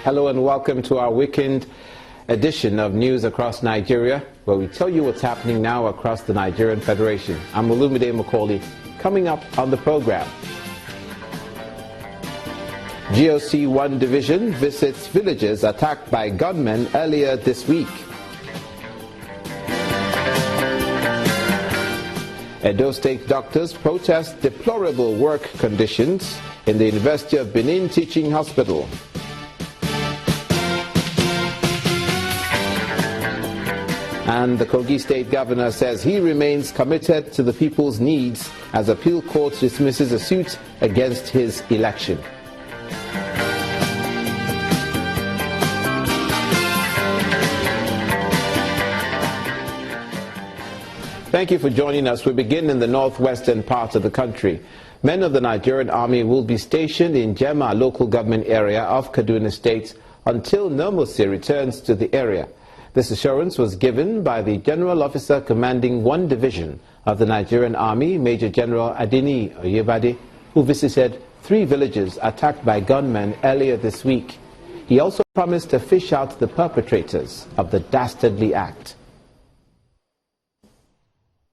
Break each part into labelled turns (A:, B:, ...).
A: Hello and welcome to our weekend edition of News Across Nigeria, where we tell you what's happening now across the Nigerian Federation. I'm Olumide Macaulay. Coming up on the program, GOC 1 Division visits villages attacked by gunmen earlier this week. Edo State doctors protest deplorable work conditions in the University of Benin Teaching Hospital. And the Kogi State governor says he remains committed to the people's needs as appeal court dismisses a suit against his election. Thank you for joining us. We begin in the northwestern part of the country. Men of the Nigerian Army will be stationed in Jema local government area of Kaduna State until normalcy returns to the area. This assurance was given by the General Officer commanding 1 Division of the Nigerian Army, Major General Adini Oyebade, who visited 3 villages attacked by gunmen earlier this week. He also promised to fish out the perpetrators of the dastardly act.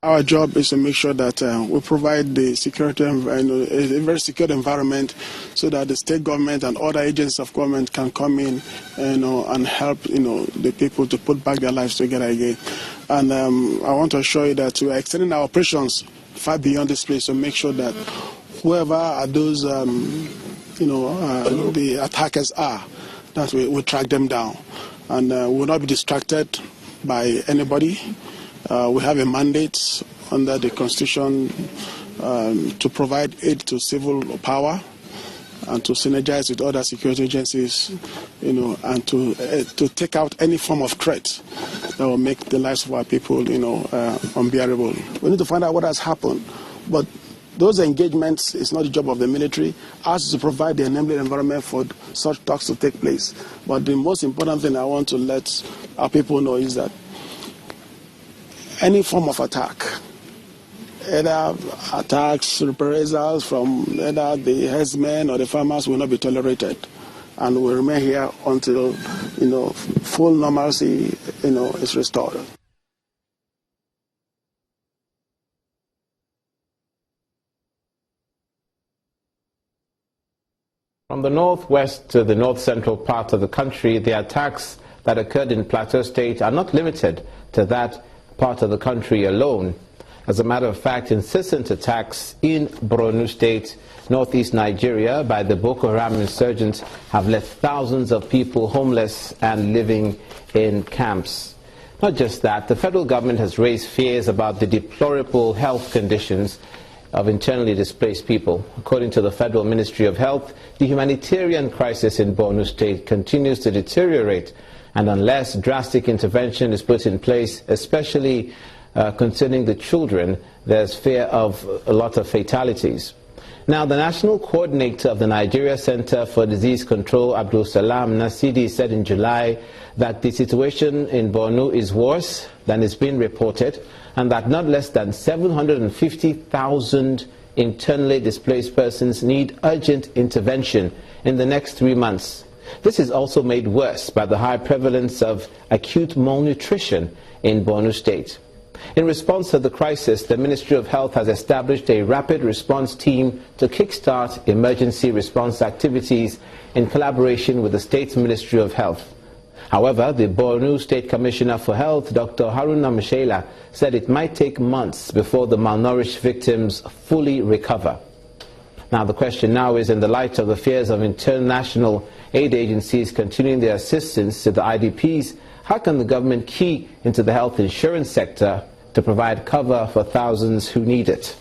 B: Our job is to make sure that we provide the security, a very secure environment, so that the state government and other agencies of government can come in, and help, the people to put back their lives together again. And I want to assure you that we are extending our operations far beyond this place to make sure that whoever are those, the attackers are, that we track them down, and we will not be distracted by anybody. We have a mandate under the Constitution to provide aid to civil power and to synergize with other security agencies, and to take out any form of threat that will make the lives of our people, unbearable. We need to find out what has happened, but those engagements is not the job of the military. Ours is to provide the enabling environment for such talks to take place. But the most important thing I want to let our people know is that any form of attack, either attacks, reprisals from either the herdsmen or the farmers, will not be tolerated, and will remain here until full normalcy is restored.
A: From the northwest to the north central part of the country, the attacks that occurred in Plateau State are not limited to that part of the country alone. As a matter of fact, incessant attacks in Borno State, northeast Nigeria, by the Boko Haram insurgents have left thousands of people homeless and living in camps. Not just that, the federal government has raised fears about the deplorable health conditions of internally displaced people. According to the Federal Ministry of Health, the humanitarian crisis in Borno State continues to deteriorate, and unless drastic intervention is put in place, especially concerning the children, there's fear of a lot of fatalities. Now, the national coordinator of the Nigeria Center for Disease Control, Abdul Salam Nasidi, said in July that the situation in Borno is worse than is being reported, and that not less than 750,000 internally displaced persons need urgent intervention in the next 3 months. This is also made worse by the high prevalence of acute malnutrition in Borno State. In response to the crisis, the Ministry of Health has established a rapid response team to kickstart emergency response activities in collaboration with the state's Ministry of Health. However, the Borno State Commissioner for Health, Dr. Haruna Mshela, said it might take months before the malnourished victims fully recover. Now, the question now is, in the light of the fears of international aid agencies continuing their assistance to the IDPs, how can the government key into the health insurance sector to provide cover for thousands who need it?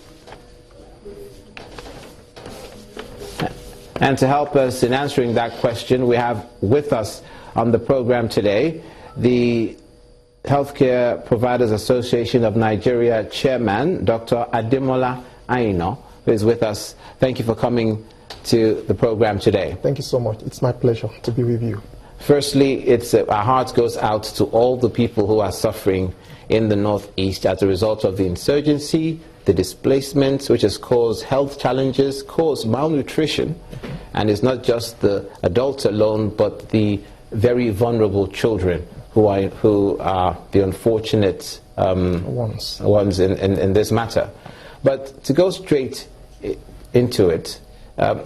A: And to help us in answering that question, we have with us on the program today the Healthcare Providers Association of Nigeria Chairman, Dr. Ademola Aino, who is with us. Thank you for coming to the program today.
C: Thank you so much. It's my pleasure to be with you.
A: Firstly, our heart goes out to all the people who are suffering in the northeast as a result of the insurgency, the displacement, which has caused health challenges, caused malnutrition, And it's not just the adults alone, but the very vulnerable children who are the unfortunate ones in this matter. But to go straight into it,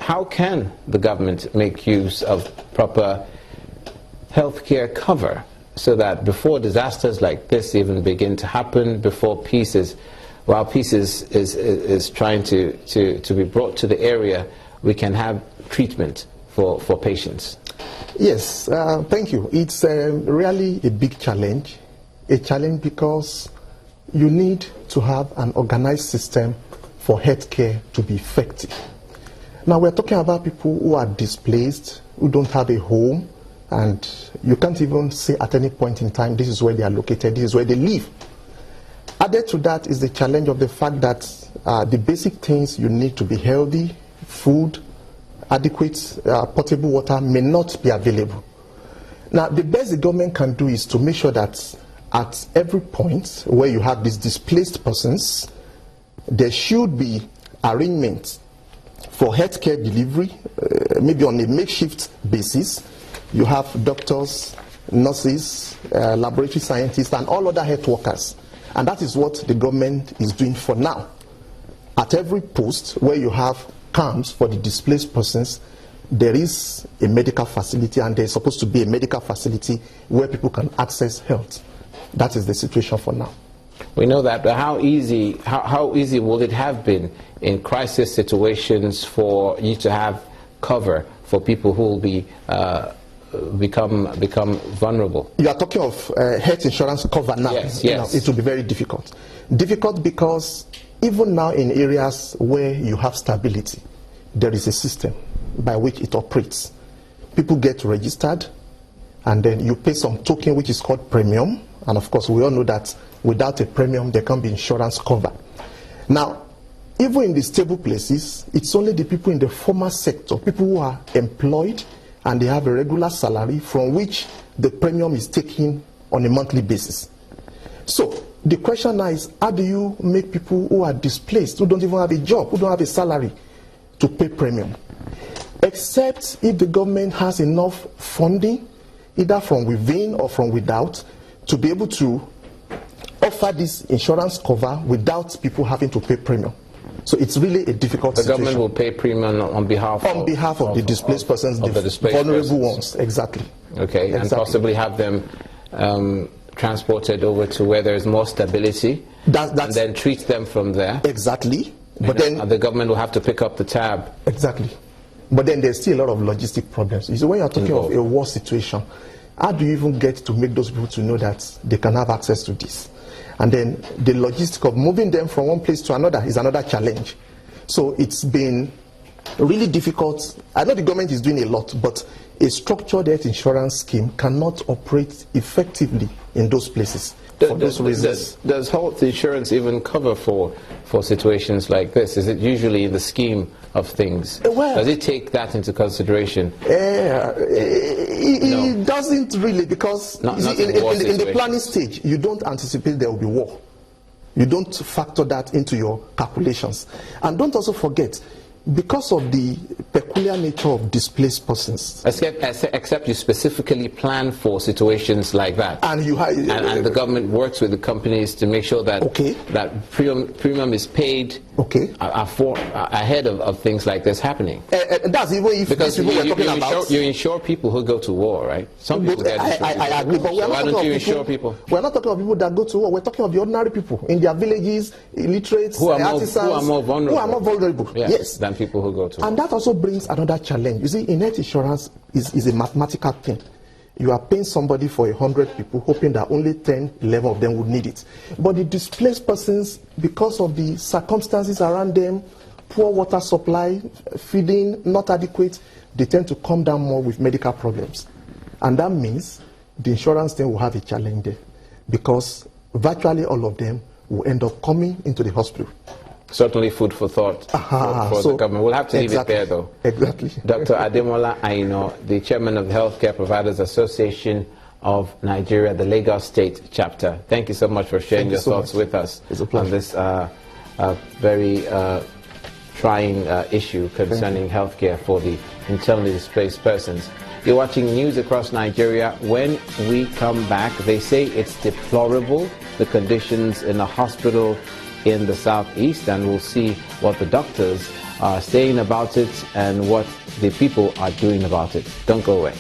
A: how can the government make use of proper healthcare cover so that before disasters like this even begin to happen, before peace is trying to be brought to the area, we can have treatment for patients?
C: Yes, thank you. It's really a big challenge. A challenge because you need to have an organized system for healthcare to be effective. Now we're talking about people who are displaced, who don't have a home, and you can't even say at any point in time this is where they are located, this is where they live. Added to that is the challenge of the fact that the basic things you need to be healthy, food, adequate potable water may not be available. Now the best the government can do is to make sure that at every point where you have these displaced persons, there should be arrangements for healthcare delivery, maybe on a makeshift basis. You have doctors, nurses, laboratory scientists, and all other health workers. And that is what the government is doing for now. At every post where you have camps for the displaced persons, there is a medical facility, and there is supposed to be a medical facility where people can access health. That is the situation for now.
A: We know that, but how easy will it have been in crisis situations for you to have cover for people who will be become vulnerable?
C: You are talking of health insurance cover now.
A: Yes.
C: You know, it will be very difficult. Difficult because even now in areas where you have stability, there is a system by which it operates. People get registered, and then you pay some token which is called premium. And of course, we all know that without a premium, there can't be insurance cover. Now, even in the stable places, it's only the people in the formal sector, people who are employed and they have a regular salary from which the premium is taken on a monthly basis. So the question now is, how do you make people who are displaced, who don't even have a job, who don't have a salary, to pay premium? Except if the government has enough funding, either from within or from without, to be able to offer this insurance cover without people having to pay premium. So it's really a difficult situation.
A: The government will pay premium on behalf
C: of the displaced persons, the vulnerable ones. Exactly.
A: Okay, exactly. And possibly have them transported over to where there is more stability, and then treat them from there.
C: Exactly. But then
A: the government will have to pick up the tab.
C: Exactly. But then there's still a lot of logistic problems. You see, when you're talking of a war situation, how do you even get to make those people to know that they can have access to this? And then the logistic of moving them from one place to another is another challenge. So it's been really difficult. I know the government is doing a lot, but a structured health insurance scheme cannot operate effectively in those places. For those reasons.
A: Does health insurance even cover for situations like this? Is it usually in the scheme of things?
C: Well,
A: does it take that into consideration?
C: It doesn't really, because in the planning stage, you don't anticipate there will be war. You don't factor that into your calculations. And don't also forget, because of the peculiar nature of displaced persons.
A: Except you specifically plan for situations like that.
C: And and
A: the government works with the companies to make sure that that premium is paid ahead of things like this happening.
C: That's even if
A: because
C: you
A: insure people who go to war, right? Some people get insured.
C: I agree, but
A: why don't you insure people?
C: We're not talking about people that go to war. We're talking about the ordinary people in their villages, illiterates, artisans,
A: who are more
C: vulnerable. Yes.
A: Than people who go to war.
C: And that also brings another challenge. You see, in health insurance is a mathematical thing. You are paying somebody for 100 people, hoping that only 10, 11 of them would need it. But the displaced persons, because of the circumstances around them, poor water supply, feeding not adequate, they tend to come down more with medical problems. And that means the insurance thing will have a challenge there, because virtually all of them will end up coming into the hospital.
A: Certainly food for thought for the government. We'll have to leave it there, though.
C: Exactly.
A: Dr. Ademola Aino, the chairman of the Healthcare Providers Association of Nigeria, the Lagos State chapter. Thank you so much for sharing your thoughts with us on this very trying issue concerning healthcare for the internally displaced persons. You're watching news across Nigeria. When we come back, they say it's deplorable, the conditions in a hospital in the southeast, and we'll see what the doctors are saying about it and what the people are doing about it. Don't go away.